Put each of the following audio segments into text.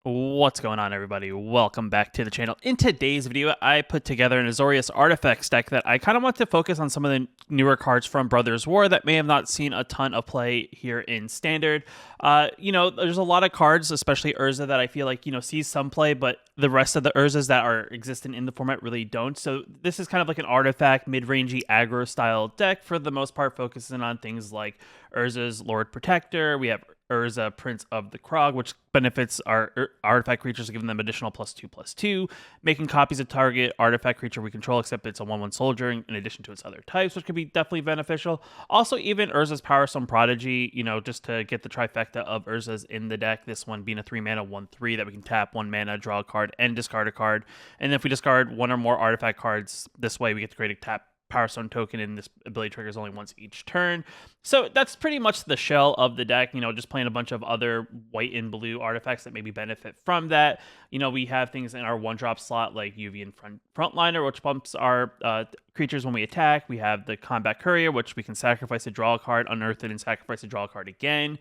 What's going on, everybody? Welcome back to the channel. In today's video, I put together an Azorius Artifacts deck that I kind of want to focus on some of the newer cards from Brothers War that may have not seen a ton of play here in Standard. There's a lot of cards, especially Urza, that I feel like, sees some play, but the rest of the Urzas that are existent in the format really don't. So this is kind of like an artifact, mid-rangey aggro style deck, for the most part, focusing on things like Urza's Lord Protector. We have Urza, Prince of the Krog, which benefits our artifact creatures, giving them additional +2/+2, making copies of target artifact creature we control, except it's a 1/1 soldier, in addition to its other types, which could be definitely beneficial. Also, even Urza's Power Stone Prodigy, just to get the trifecta of Urza's in the deck, this one being a 3-mana 1/3 that we can tap 1 mana, draw a card, and discard a card. And if we discard one or more artifact cards this way, we get to create a tap Power Stone token, and this ability triggers only once each turn. So that's pretty much the shell of the deck, just playing a bunch of other white and blue artifacts that maybe benefit from that. We have things in our 1-drop slot like UV and Frontliner, which bumps our creatures when we attack. We have the Combat Courier, which we can sacrifice to draw a card, unearth it, and sacrifice to draw a card again.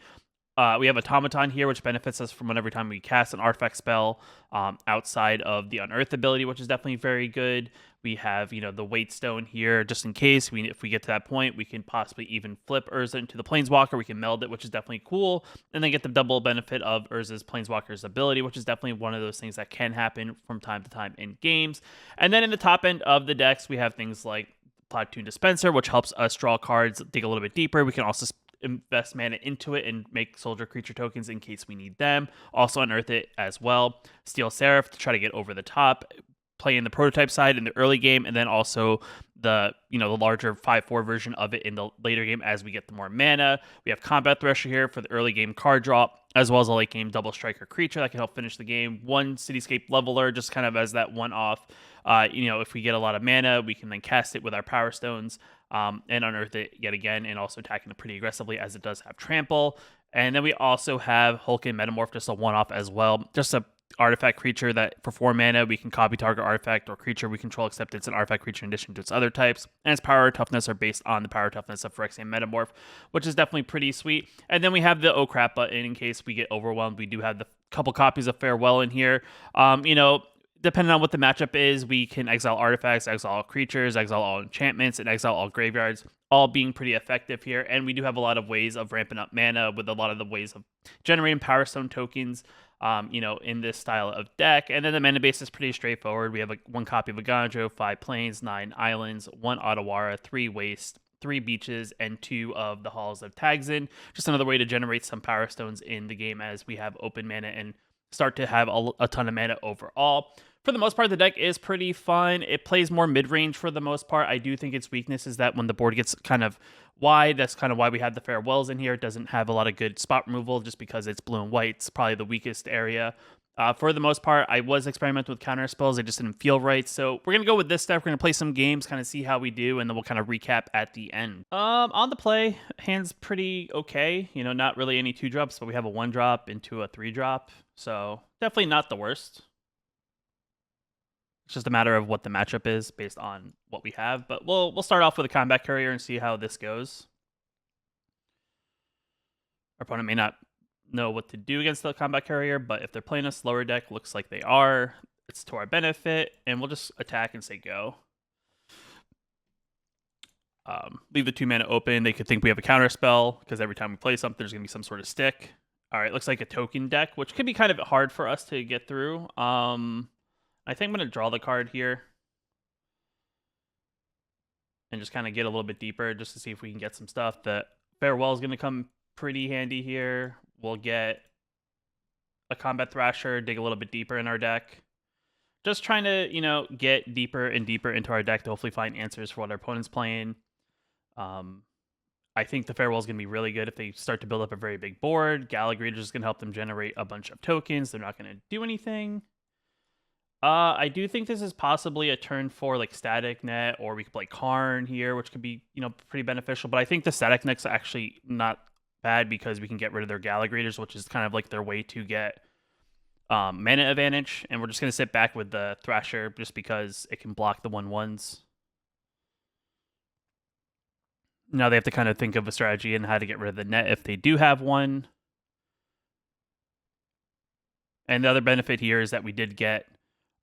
We have Automaton here, which benefits us from every time we cast an artifact spell outside of the Unearth ability, which is definitely very good. We have, the Weight Stone here, just in case. If we get to that point, we can possibly even flip Urza into the Planeswalker. We can meld it, which is definitely cool. And then get the double benefit of Urza's Planeswalker's ability, which is definitely one of those things that can happen from time to time in games. And then in the top end of the decks, we have things like Platoon Dispenser, which helps us draw cards, dig a little bit deeper. We can also invest mana into it and make soldier creature tokens in case we need them. Also unearth it as well. Steel Seraph to try to get over the top, play in the prototype side in the early game, and then also the larger 5/4 version of it in the later game as we get the more mana. We have Combat Thresher here for the early game card drop, as well as a late game double striker creature that can help finish the game. One Cityscape Leveler, just kind of as that one off. If we get a lot of mana, we can then cast it with our Power Stones and unearth it yet again, and also attacking it pretty aggressively as it does have trample. And then we also have Hulk and Metamorph, just a one-off as well. Just a artifact creature that for 4 mana we can copy target artifact or creature we control, except it's an artifact creature in addition to its other types, and its power and toughness are based on the power toughness of Phyrexian Metamorph, which is definitely pretty sweet. And then we have the oh crap button in case we get overwhelmed. We do have the couple copies of Farewell in here. Depending on what the matchup is, we can exile artifacts, exile all creatures, exile all enchantments, and exile all graveyards, all being pretty effective here. And we do have a lot of ways of ramping up mana with a lot of the ways of generating Power Stone tokens, in this style of deck. And then the mana base is pretty straightforward. We have one copy of Agandro, 5 plains, 9 islands, 1 Otawara, 3 waste, 3 beaches, and 2 of the Halls of Tagzin. Just another way to generate some Power Stones in the game as we have open mana and start to have a ton of mana overall. For the most part, the deck is pretty fun. It plays more mid-range for the most part. I do think its weakness is that when the board gets kind of wide, that's kind of why we have the Farewells in here. It doesn't have a lot of good spot removal just because it's blue and white. It's probably the weakest area. For the most part, I was experimenting with counter spells. They just didn't feel right. So we're going to go with this deck. We're going to play some games, kind of see how we do, and then we'll kind of recap at the end. On the play, hand's pretty okay. Not really any 2-drops, but we have a 1-drop into a 3-drop. So definitely not the worst. It's just a matter of what the matchup is based on what we have. But we'll start off with a Combat Courier and see how this goes. Our opponent may not know what to do against the Combat Courier, but if they're playing a slower deck, looks like they are, it's to our benefit, and we'll just attack and say go. Leave the 2 mana open. They could think we have a counter spell, because every time we play something, there's going to be some sort of stick. All right, looks like a token deck, which could be kind of hard for us to get through. I think I'm going to draw the card here and just kind of get a little bit deeper just to see if we can get some stuff. The Farewell is going to come pretty handy here. We'll get a Combat Thrasher, dig a little bit deeper in our deck. Just trying to, get deeper and deeper into our deck to hopefully find answers for what our opponent's playing. I think the Farewell is going to be really good if they start to build up a very big board. Gallagher is going to help them generate a bunch of tokens. They're not going to do anything. I do think this is possibly a turn 4 like Static Net, or we could play Karn here, which could be, pretty beneficial. But I think the Static Net's actually not bad because we can get rid of their Gallagrators, which is kind of like their way to get mana advantage. And we're just going to sit back with the Thrasher just because it can block the 1/1s. Now they have to kind of think of a strategy and how to get rid of the net if they do have one. And the other benefit here is that we did get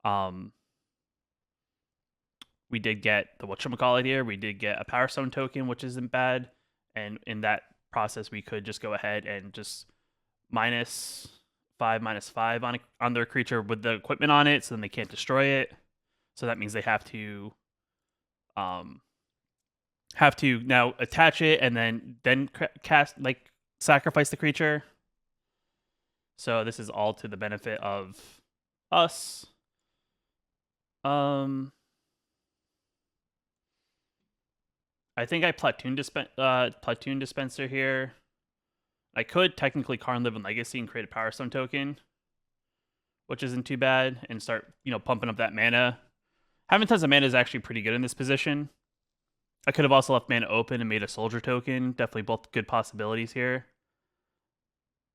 the whatchamacallit here. We did get a Power Stone token, which isn't bad. And in that process, we could just go ahead and just -5/-5 on their creature with the equipment on it, so then they can't destroy it. So that means they have to now attach it and then cast, like, sacrifice the creature. So this is all to the benefit of us. I think I Platoon Dispenser here. I could technically Karn Live in Legacy and create a Power Stone token, which isn't too bad, and start, pumping up that mana. Having tons of mana is actually pretty good in this position. I could have also left mana open and made a Soldier token. Definitely both good possibilities here.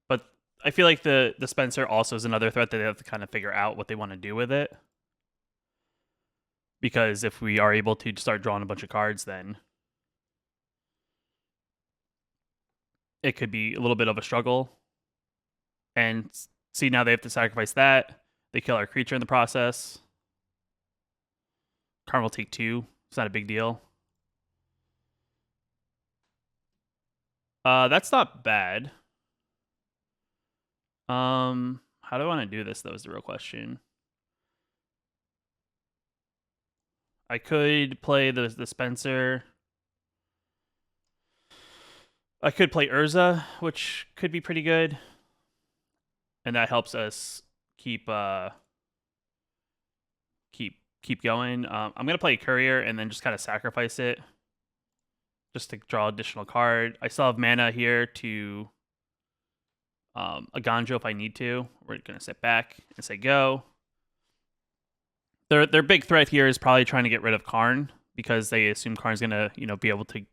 But I feel like the Dispenser also is another threat that they have to kind of figure out what they want to do with it. Because if we are able to start drawing a bunch of cards, then it could be a little bit of a struggle. And see, now they have to sacrifice that. They kill our creature in the process. Karn will take 2. It's not a big deal. That's not bad. How do I want to do this, though, is the real question. I could play the Dispenser. I could play Urza, which could be pretty good. And that helps us keep going. I'm going to play Courier and then just kind of sacrifice it just to draw additional card. I still have mana here to Aggro if I need to. We're going to sit back and say go. Their big threat here is probably trying to get rid of Karn because they assume Karn's going to, be able to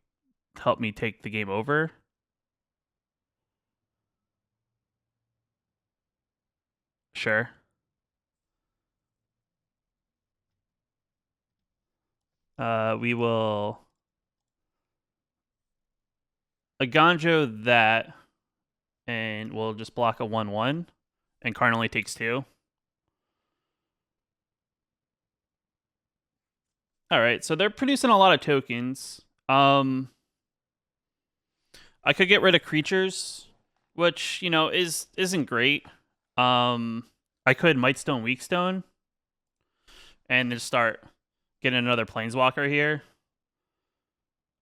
help me take the game over. Sure. We will Aggro that, and we'll just block a 1/1, and Karn only takes 2. All right, so they're producing a lot of tokens. I could get rid of creatures, which, isn't great. I could Mightstone Weakstone and just start getting another Planeswalker here.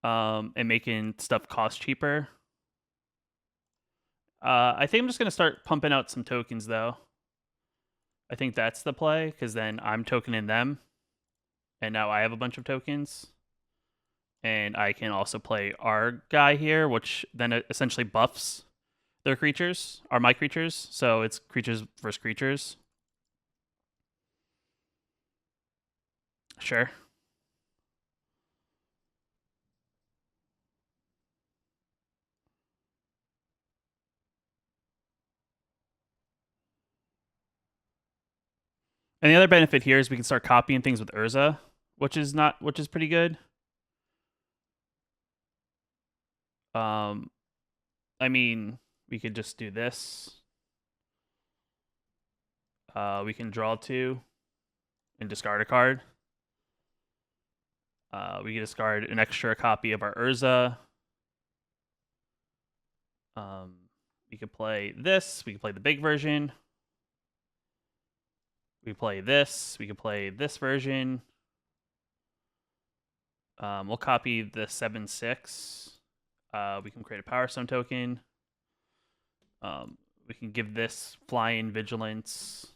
And making stuff cost cheaper. I think I'm just going to start pumping out some tokens, though. I think that's the play, because then I'm tokening them. And now I have a bunch of tokens. And I can also play our guy here, which then essentially buffs their creatures, are my creatures. So it's creatures versus creatures. Sure. And the other benefit here is we can start copying things with Urza, which is pretty good. I mean, we could just do this. We can draw 2 and discard a card. We can discard an extra copy of our Urza. We could play this. We could play the big version. We play this. We could play this version. We'll copy the 7/6. We can create a Power Stone token. We can give this Flying Vigilance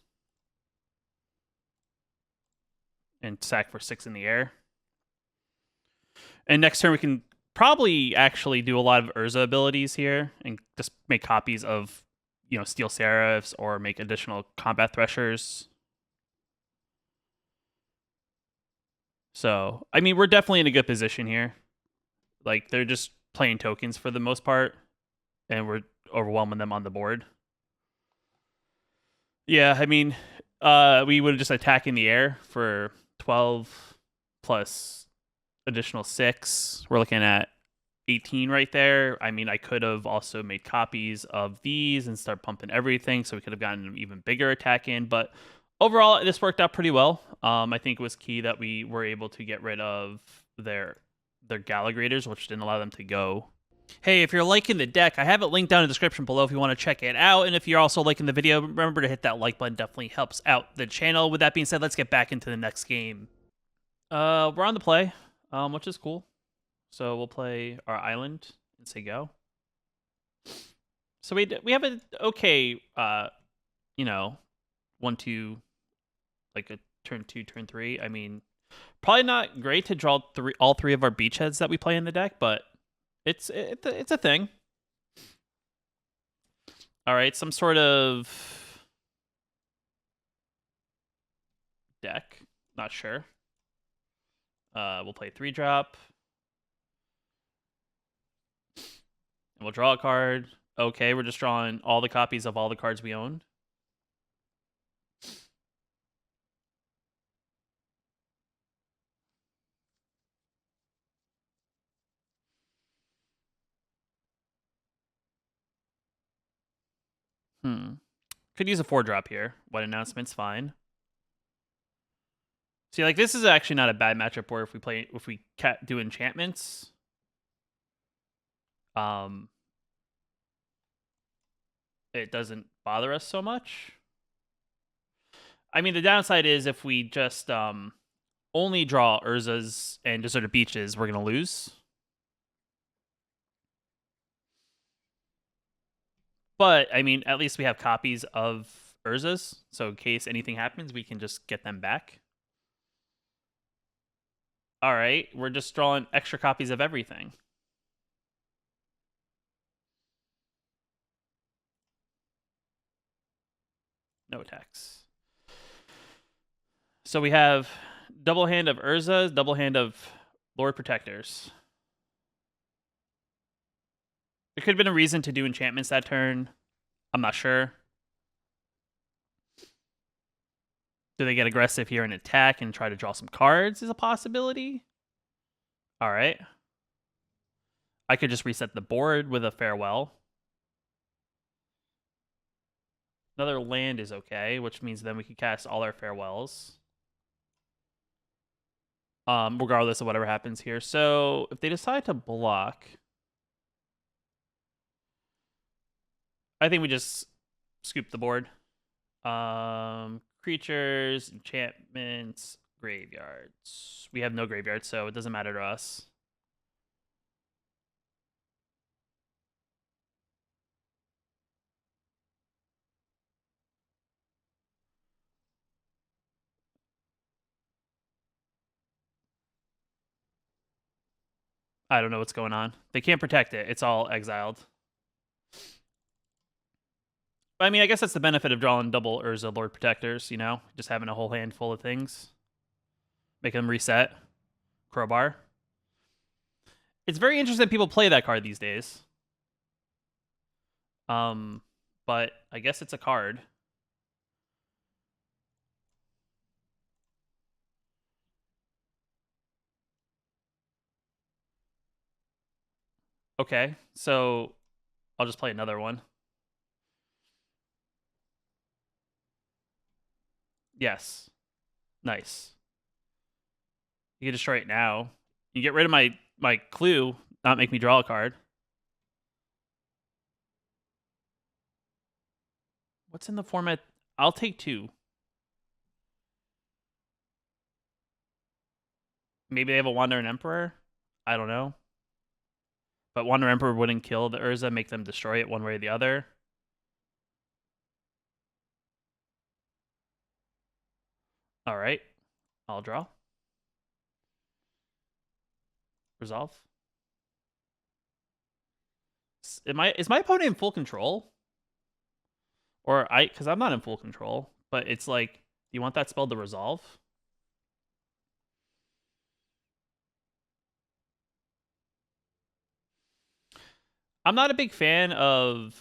and sack for 6 in the air. And next turn we can probably actually do a lot of Urza abilities here and just make copies of, Steel Seraphs or make additional Combat Threshers. So, I mean, we're definitely in a good position here. Like, they're just playing tokens for the most part, and we're overwhelming them on the board. Yeah, I mean, we would just attack in the air for 12 plus additional 6. We're looking at 18 right there. I mean, I could have also made copies of these and start pumping everything, so we could have gotten an even bigger attack in. But overall, this worked out pretty well. I think it was key that we were able to get rid of their Galligrators, which didn't allow them to go. Hey, if you're liking the deck, I have it linked down in the description below if you want to check it out. And if you're also liking the video, remember to hit that like button. Definitely helps out the channel. With that being said, let's get back into the next game. We're on the play, which is cool. So we'll play our island and say go. So we have a okay, 1-2, like a turn 2, turn 3. I mean, probably not great to draw all three of our beachheads that we play in the deck, but it's a thing. All right, some sort of deck. Not sure. We'll play 3-drop. And we'll draw a card. Okay, we're just drawing all the copies of all the cards we own. Could use a 4-drop here. White Announcement's fine. See, like, this is actually not a bad matchup where if we do enchantments, it doesn't bother us so much. I mean, the downside is if we just only draw Urzas and Deserted Beaches, we're gonna lose. But I mean, at least we have copies of Urzas, so in case anything happens, we can just get them back. All right, we're just drawing extra copies of everything. No attacks. So we have double hand of Urzas, double hand of Lord Protectors. There could have been a reason to do enchantments that turn. I'm not sure. Do they get aggressive here and attack and try to draw some cards is a possibility? All right. I could just reset the board with a Farewell. Another land is okay, which means then we can cast all our Farewells. Regardless of whatever happens here. So if they decide to block, I think we just scoop the board. Creatures, enchantments, graveyards. We have no graveyards, so it doesn't matter to us. I don't know what's going on. They can't protect it. It's all exiled. I mean, I guess that's the benefit of drawing double Urza Lord Protectors, you know? Just having a whole handful of things. Make them reset. Crowbar. It's very interesting that people play that card these days. But I guess it's a card. Okay, so I'll just play another one. Yes. Nice. You can destroy it now. You get rid of my clue, not make me draw a card. What's in the format? I'll take 2. Maybe they have a Wandering Emperor? I don't know. But Wandering Emperor wouldn't kill the Urza, make them destroy it one way or the other. All right. I'll draw. Resolve. Is my opponent in full control? Or because I'm not in full control, but it's like, you want that spell to resolve? I'm not a big fan of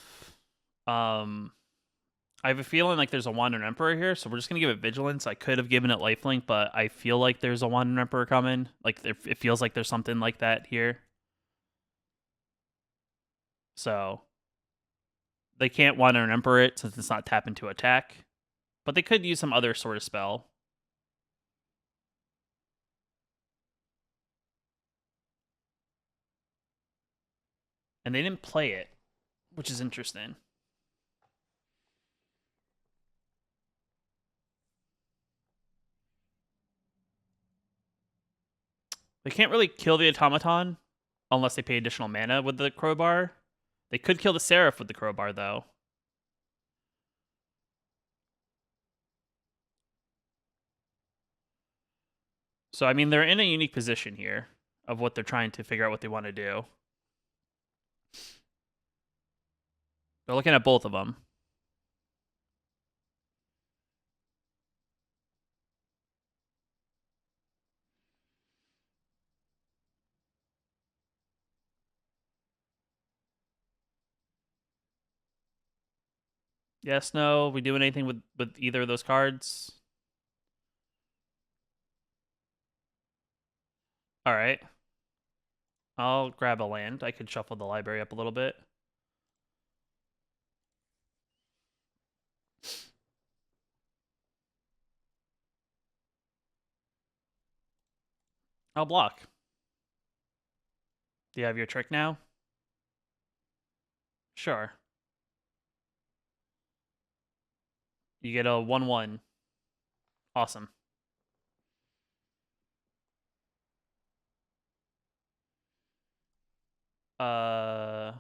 I have a feeling like there's a Wandering Emperor here, so we're just gonna give it Vigilance. I could have given it Lifelink, but I feel like there's a Wandering Emperor coming. Like it feels like there's something like that here. So they can't Wander and Emperor it since it's not tap into attack. But they could use some other sort of spell. And they didn't play it, which is interesting. They can't really kill the automaton unless they pay additional mana with the crowbar. They could kill the Seraph with the crowbar, though. So, I mean, they're in a unique position here of what they're trying to figure out what they want to do. They're looking at both of them. Yes, no, we doing anything with either of those cards? All right. I'll grab a land. I could shuffle the library up a little bit. I'll block. Do you have your trick now? Sure. You get a 1/1. Awesome. Yeah.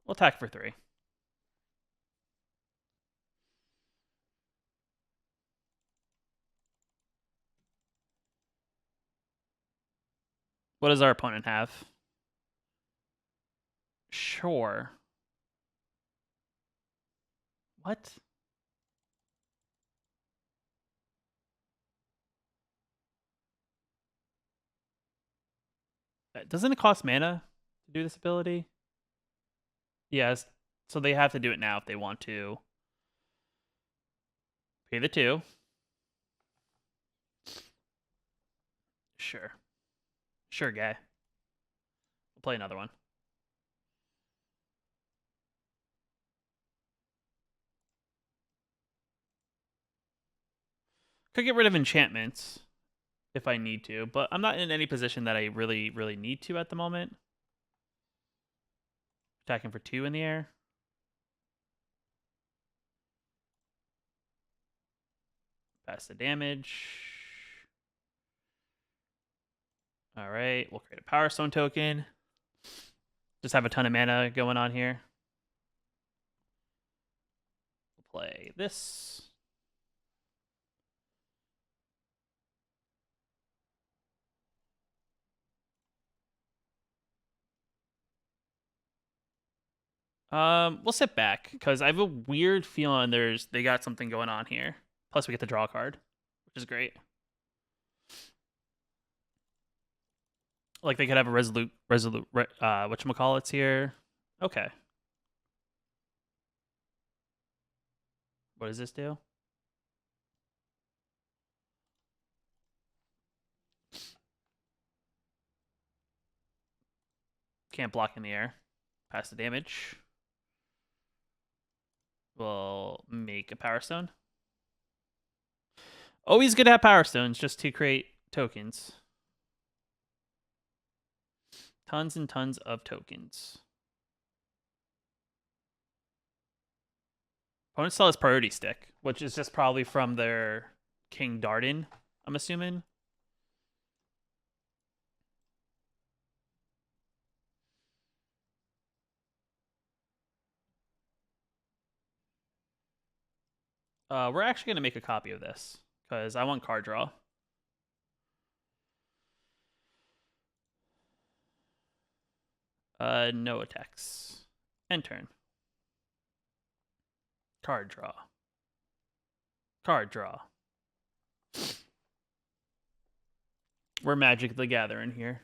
We'll attack for 3. What does our opponent have? Sure. What? Doesn't it cost mana to do this ability? Yes. So they have to do it now if they want to. Pay the 2. Sure. Sure, guy. We'll play another one. Could get rid of enchantments if I need to, but I'm not in any position that I really, really need to at the moment. Attacking for 2 in the air. Pass the damage. All right, we'll create a Power Stone token. Just have a ton of mana going on here. We'll play this. We'll sit back because I have a weird feeling they got something going on here. Plus, we get to draw a card, which is great. Like they could have a resolute whatchamacallits here. Okay. What does this do? Can't block in the air. Pass the damage. We'll make a Power Stone. Always good to have Power Stones just to create tokens. Tons and tons of tokens. Opponent still has Priority Stick, which is just probably from their King Darden, I'm assuming. We're actually going to make a copy of this because I want card draw. No attacks. End turn. Card draw. Card draw. We're Magic the Gathering here.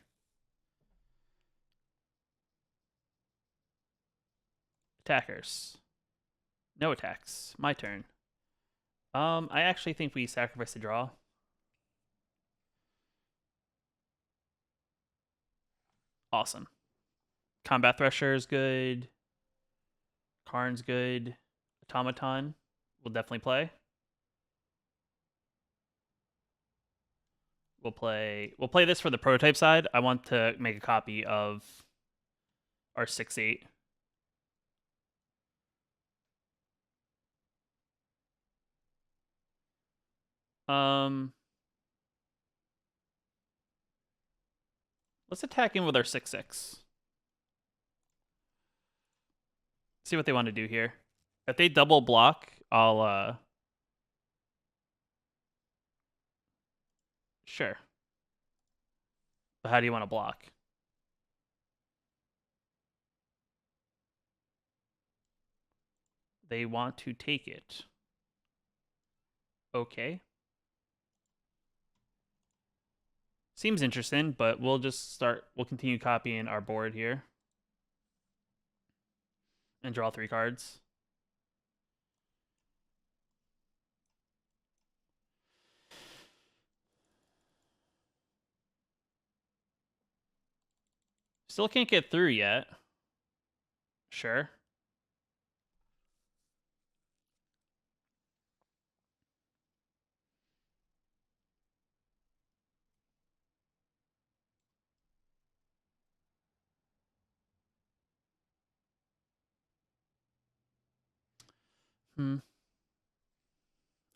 Attackers. No attacks. My turn. I actually think we sacrifice the draw. Awesome. Combat Thresher is good. Karn's good. Automaton will definitely play. We'll play this for the prototype side. I want to make a copy of our 6/8. Let's attack in with our 6/6. See what they want to do here. If they double block, I'll sure. But how do you want to block? They want to take it. Okay. Seems interesting, but we'll continue copying our board here. And draw 3 cards. Still can't get through yet. Sure.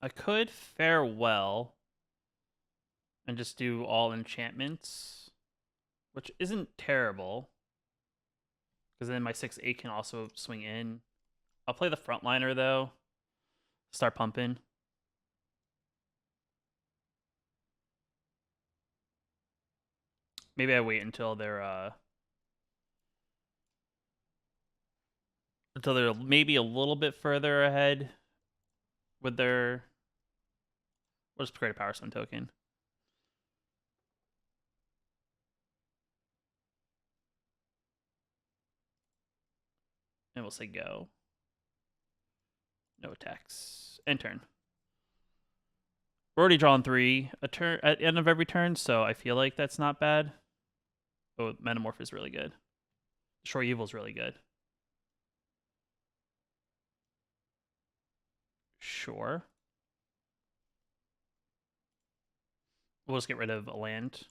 I could farewell and just do all enchantments, which isn't terrible. Because then my 6/8 can also swing in. I'll play the frontliner though. Start pumping. Maybe I wait until they're maybe a little bit further ahead with their. We'll just create a Power Stone token. And we'll say go. No attacks. End turn. We're already drawn 3 a turn at the end of every turn, so I feel like that's not bad. Oh, Metamorph is really good. Destroy Evil is really good. Sure. We'll just get rid of a land.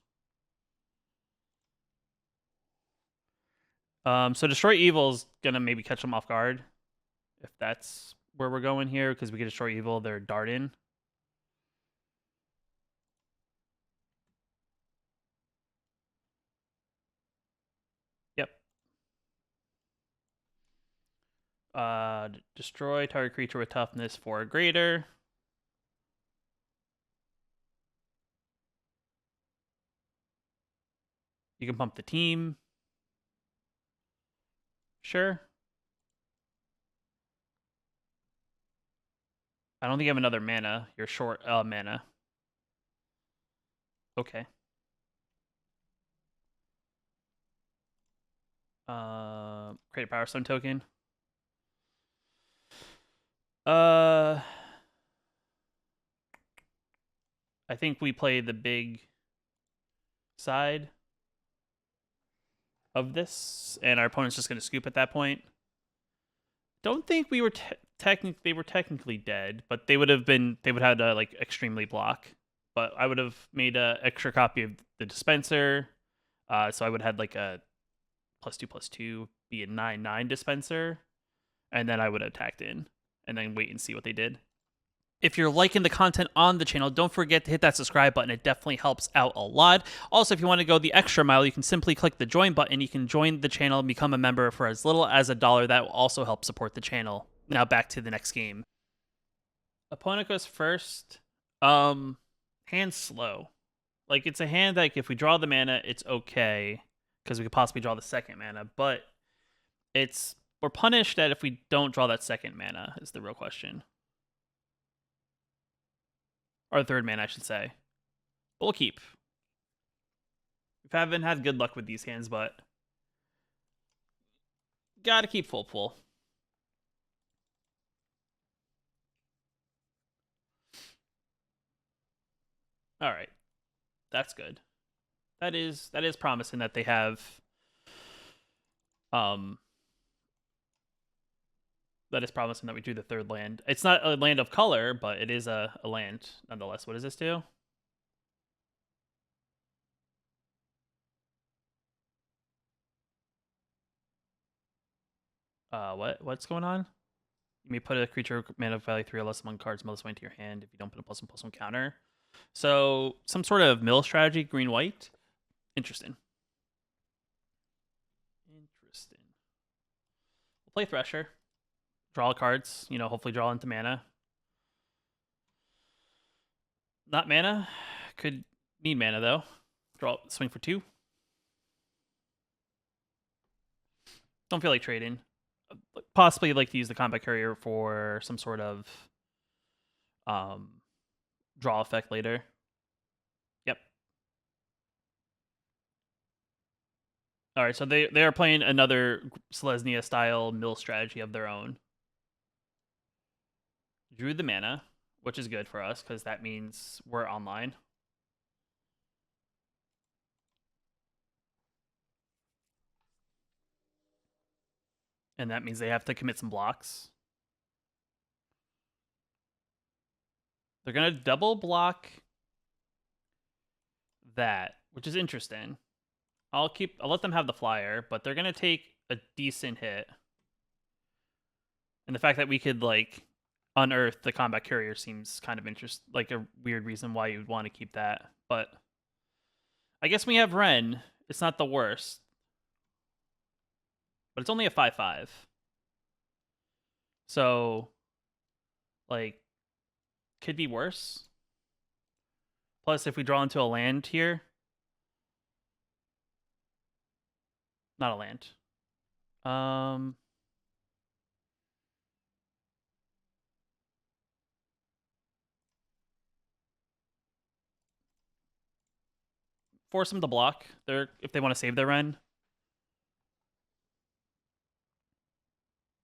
So Destroy Evil is gonna maybe catch them off guard, if that's where we're going here, because we can Destroy Evil, they're dart in. Yep. Destroy target creature with toughness 4 or greater. You can pump the team. Sure. I don't think you have another mana. You're short mana. Okay. Create a Power Stone token. I think we play the big side of this, and our opponent's just going to scoop at that point. Don't think we were technically dead, but they would have had to like extremely block. But I would have made an extra copy of the dispenser, so I would have had like a +2/+2 be a 9/9 dispenser, and then I would have attacked in and then wait and see what they did. If you're liking the content on the channel, don't forget to hit that subscribe button. It definitely helps out a lot. Also, if you want to go the extra mile, you can simply click the join button. You can join the channel and become a member for as little as $1. That will also help support the channel. Now back to the next game. Opponent goes first. Hand slow. Like, it's a hand that if we draw the mana, it's okay, because we could possibly draw the second mana, but we're punished that if we don't draw that second mana is the real question. Or third mana, I should say. But we'll keep. We haven't had good luck with these hands, but gotta keep full pull. All right, that's good. That is promising that they have Um, that is promising that we do the third land. It's not a land of color, but it is a land nonetheless. What does this do? What's going on? You may put a creature mana value 3 or less among cards mill this way into your hand if you don't put a +1/+1 counter. So some sort of mill strategy, green white. Interesting. Interesting. We'll play Thresher. Draw cards, hopefully draw into mana. Not mana. Could need mana though. Draw, swing for 2. Don't feel like trading. Possibly like to use the combat carrier for some sort of draw effect later. Yep. All right, so they are playing another Selesnya style mill strategy of their own. Drew the mana, which is good for us because that means we're online. And that means they have to commit some blocks. They're going to double block that, which is interesting. I'll let them have the flyer, but they're going to take a decent hit. And the fact that we could like unearth the combat carrier seems kind of like a weird reason why you'd want to keep that. But I guess we have Ren. It's not the worst. But it's only a 5/5. So, like, could be worse. Plus, if we draw into a land here, not a land. Force them to block. If they want to save their Ren.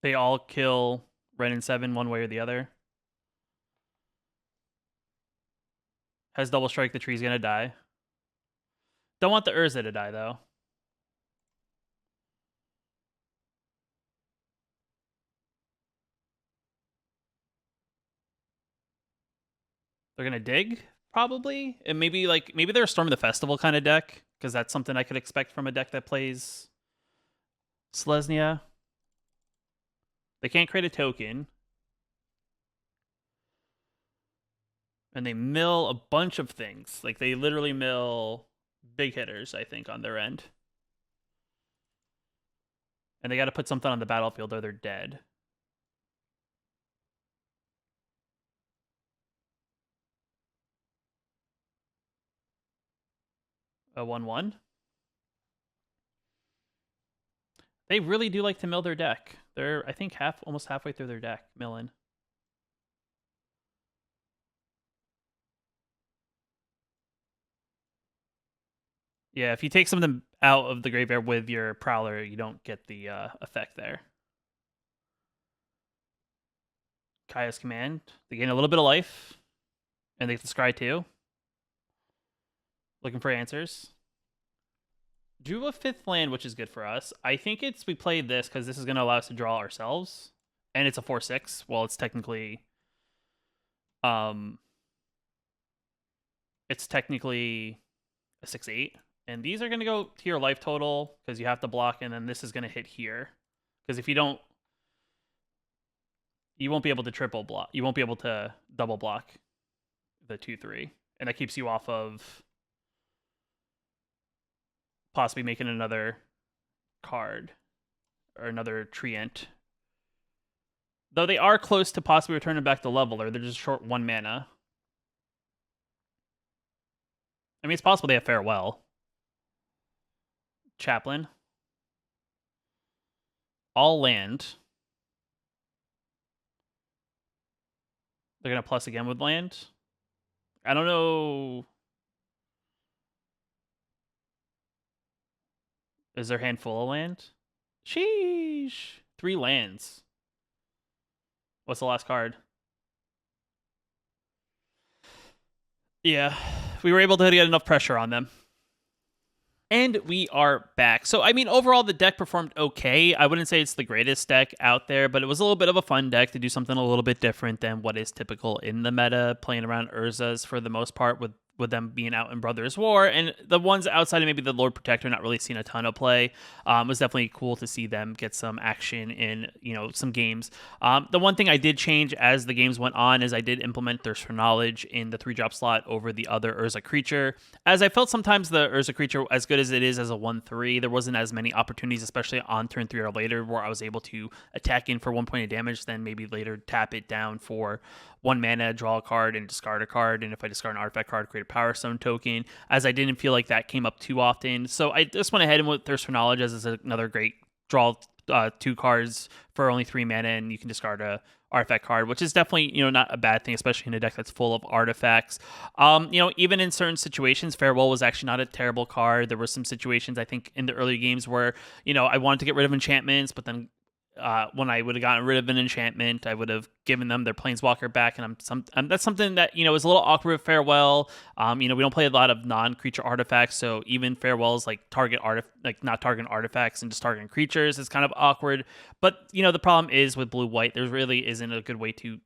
They all kill Ren and 7 one way or the other. Has double strike, the tree's gonna die. Don't want the Urza to die though. They're gonna dig, probably. And maybe they're a Storm of the Festival kind of deck, because that's something I could expect from a deck that plays Selesnya. They can't create a token. And they mill a bunch of things. Like, they literally mill big hitters, I think, on their end. And they got to put something on the battlefield or they're dead. A 1/1. They really do like to mill their deck. They're, I think, almost halfway through their deck, milling. Yeah, if you take something out of the graveyard with your Prowler, you don't get the effect there. Kaya's Command. They gain a little bit of life. And they get to scry too. Looking for answers. Drew a 5th land, which is good for us. I think we play this because this is going to allow us to draw ourselves. And it's a 4/6. Well, it's technically... It's technically a 6/8. And these are going to go to your life total because you have to block, and then this is going to hit here. Because if you don't... You won't be able to triple block. You won't be able to double block the 2/3. And that keeps you off of possibly making another card or another treant. Though they are close to possibly returning back to Leveler, they're just short 1 mana. I mean, it's possible they have Farewell. Chaplain. All land. They're going to plus again with land. I don't know. Is their hand full of land? Sheesh. 3 lands. What's the last card? Yeah. We were able to get enough pressure on them. And we are back. So, I mean, overall, the deck performed okay. I wouldn't say it's the greatest deck out there, but it was a little bit of a fun deck to do something a little bit different than what is typical in the meta, playing around Urzas for the most part with them being out in Brothers War. And the ones outside of maybe the Lord Protector, not really seeing a ton of play. It was definitely cool to see them get some action in, some games. The one thing I did change as the games went on is I did implement Thirst for Knowledge in the 3-drop slot over the other Urza creature, as I felt sometimes the Urza creature, as good as it is as a 1/3, there wasn't as many opportunities, especially on turn 3 or later, where I was able to attack in for 1 point of damage, then maybe later tap it down for 1 mana, draw a card, and discard a card. And if I discard an artifact card, create a Power Stone token, as I didn't feel like that came up too often. So I just went ahead and went Thirst for Knowledge, as is another great draw 2 cards for only 3 mana, and you can discard a artifact card, which is definitely, not a bad thing, especially in a deck that's full of artifacts. Even in certain situations, Farewell was actually not a terrible card. There were some situations, I think, in the early games where, I wanted to get rid of enchantments, but then when I would have gotten rid of an enchantment, I would have given them their Planeswalker back, and that's something that is a little awkward with Farewell. We don't play a lot of non-creature artifacts, so even Farewell's like not targeting artifacts and just targeting creatures is kind of awkward. But the problem is with blue-white, there really isn't a good way to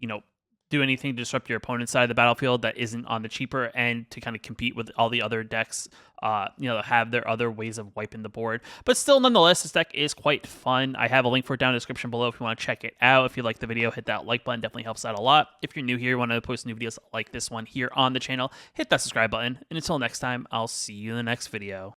do anything to disrupt your opponent's side of the battlefield that isn't on the cheaper end to kind of compete with all the other decks, have their other ways of wiping the board. But still, nonetheless, this deck is quite fun. I have a link for it down in the description below if you want to check it out. If you like the video, hit that like button. Definitely helps out a lot. If you're new here, want to post new videos like this one here on the channel, hit that subscribe button. And until next time, I'll see you in the next video.